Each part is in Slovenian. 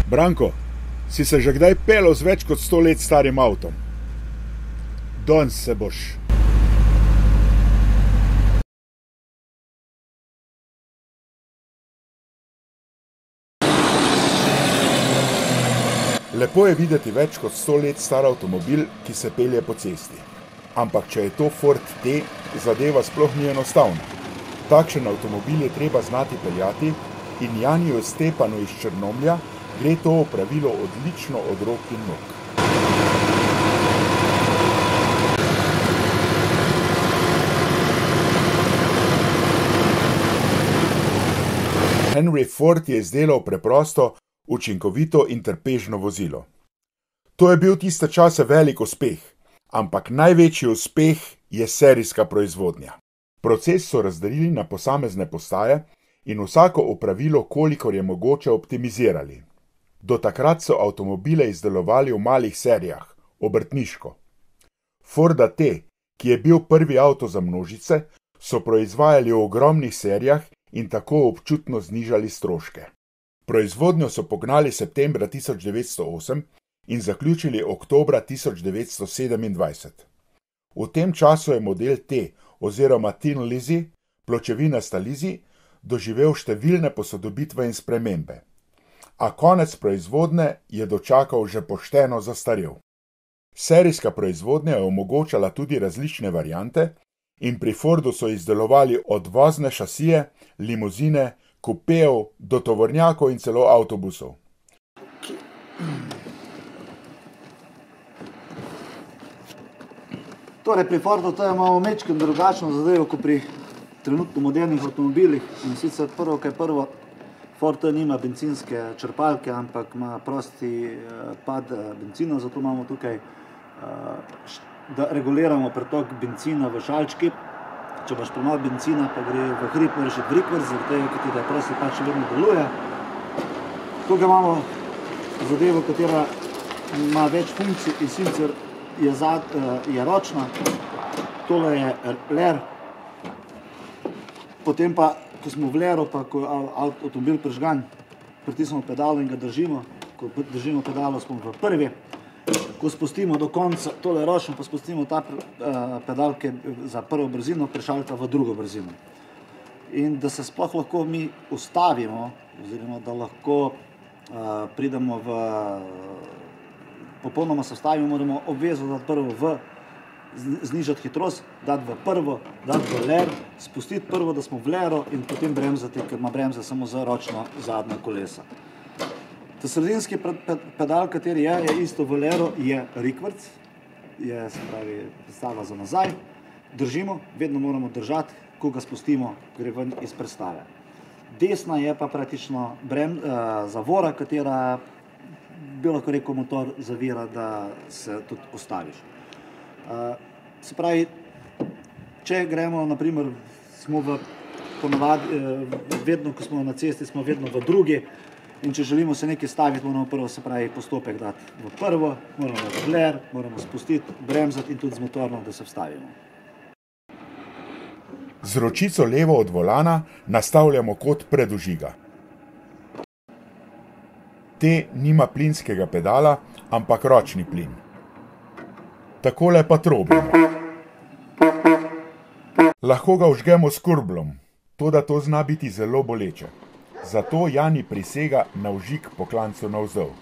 Branko, si se že kdaj peljal z več kot 100 let starim avtom? Danes se boš. Lepo je videti več kot 100 let star avtomobil, ki se pelje po cesti. Ampak če je to Ford T, zadeva sploh ni enostavna. Takšen avtomobil je treba znati peljati in Janiju Stepanu iz Črnomlja gre to opravilo odlično od rok in nog. Henry Ford je izdelal preprosto, učinkovito in trpežno vozilo. To je bil tiste čase velik uspeh, ampak največji uspeh je serijska proizvodnja. Proces so razdelili na posamezne postaje in vsako opravilo, kolikor je mogoče, optimizirali. Do takrat so avtomobile izdelovali v malih serijah, obrtniško. Forda T, ki je bil prvi avto za množice, so proizvajali v ogromnih serijah in tako občutno znižali stroške. Proizvodnjo so pognali septembra 1908 in zaključili oktobra 1927. V tem času je model T oziroma Tin Lizzy, pločevinasta Lizzy, doživel številne posodobitve in spremembe. A konec proizvodnje je dočakal že pošteno zastarel. Serijska proizvodnja je omogočala tudi različne variante in pri Fordu so izdelovali od vozne šasije, limuzine, kupejev do tovornjakov in celo avtobusov. Torej, pri Fordu to je malo mečken drugačno zadevo, kot pri trenutno modernih avtomobilih. In sicer prvo, Ford nima bencinske črpalke, ampak ima prosti pad benzina, zato imamo tukaj, da reguliramo pretok benzina v šalčki. Če boš premalo benzina, pa gre v hrib, moraš iti v rikverc, zaradi tega, ker ti da prosti pad še vedno deluje. Tukaj imamo zadevo, katera ima več funkcij, in sicer je ročna, tole je ler, potem pa, ko smo v leru, pa ko je avtomobil prižgan, pritisnemo pedalo in ga držimo, ko držimo pedalo, smo v prvi, ko spustimo do konca, tole je ročno, pa spustimo ta pedal, ki je za prvo brzino, prešalta v drugo brzino. In da se sploh lahko mi ustavimo, oziroma da lahko pridemo v popolnoma se ustavimo, moramo obvezno dati prvo znižati hitrost, dati v prvo, dati v ler, spustiti prvo, da smo v leru in potem bremzati, ker ima bremza samo za ročno zadnja kolesa. Ta sredinski pedal, kateri je isto v leru, je rikverc, je, se pravi, predstava za nazaj, držimo, vedno moramo držati, ko ga spustimo, gre ven iz predstave. Desna je pa praktično zavora, katera bi lahko rekel motor zavira, da se tudi ustaviš. Se pravi, če gremo, naprimer, smo ponovadi, vedno, ko smo na cesti, smo vedno v drugi, in če želimo se nekaj staviti, moramo prvo, se pravi, postopek dati v prvo, moramo dati v ler, moramo spustiti, bremzati in tudi z motorno, da se vstavimo. Z ročico levo od volana nastavljamo kot predvžiga. T nima plinskega pedala, ampak ročni plin. Takole pa trobimo. Lahko ga vžgemo s kurblom, toda to zna biti zelo boleče. Zato Jani prisega na vžig po klancu navzdol.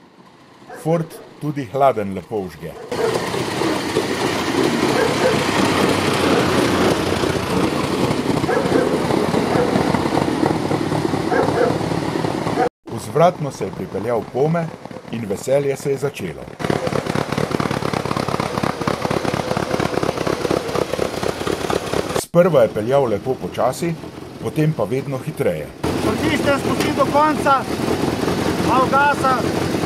Ford tudi hladen lepo vžge. Vzvratno se je pripeljal pome in veselje se je začelo. Sprva je peljal lepo počasi, potem pa vedno hitreje. Pritisnem, spustim do konca, malo gasa,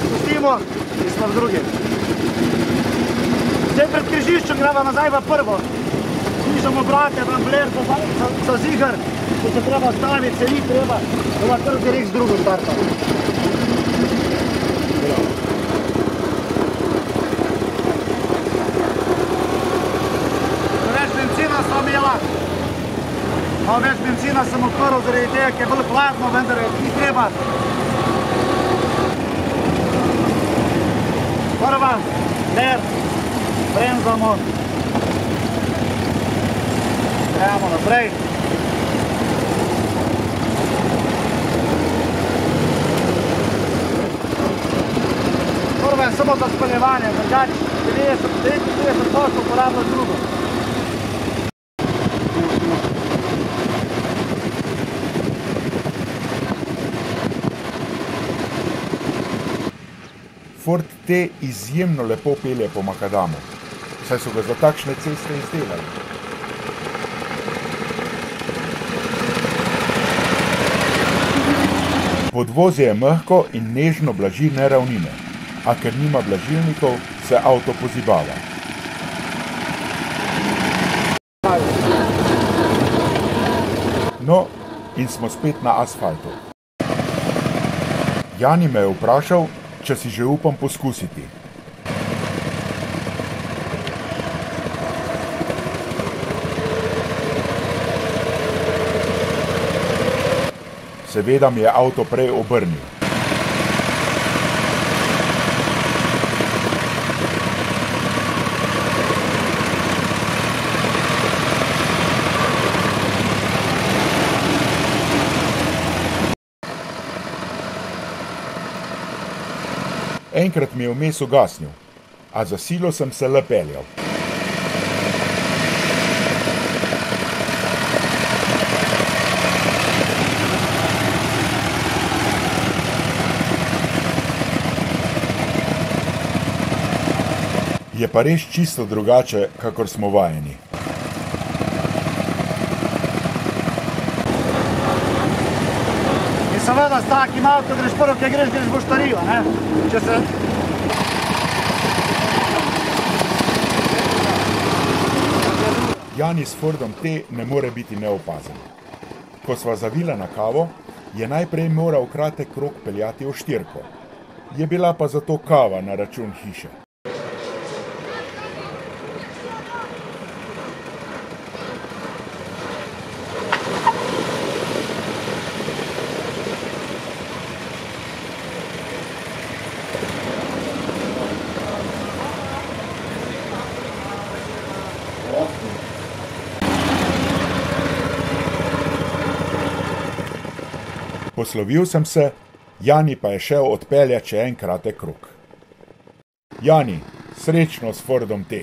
spustimo in smo v drugi. Zdaj pred križiščem greva nazaj v prvo. Znižamo brate, vam bler, za zigar, ko se treba staviti, se ni treba, da kar direkt z drugo starta. Več benzina sva imela. Malo več benzina sem odprl zaradi tega, ker je bolj hladno, vendar ni treba. bremzamo. Gremo naprej. Prvo je samo za spaljevanje, drugače 99% uporablja drugo. Ford T izjemno lepo pelje po makadamu, saj so ga za takšne ceste izdelali. Podvozje je mehko in nežno blaži neravnine, a ker nima blažilnikov, se avto pozibava. No, in smo spet na asfaltu. Jani me je vprašal, če si že upam poskusiti. Seveda mi je avto prej obrnil. Enkrat mi je vmes ugasnil, a za silo sem se le peljal. Je pa res čisto drugače, kakor smo vajeni. In seveda s takim avtom greš prvo, kaj greš boštarijo, ne? Če se... Jani s Fordom T ne more biti neopazen. Ko sva zavila na kavo, je najprej moral kratek krog peljati v štirko. Je bila pa zato kava na račun hiše. Poslovil sem se, Jani pa je šel odpeljati še en kratek krog. Jani, srečno s Fordom T.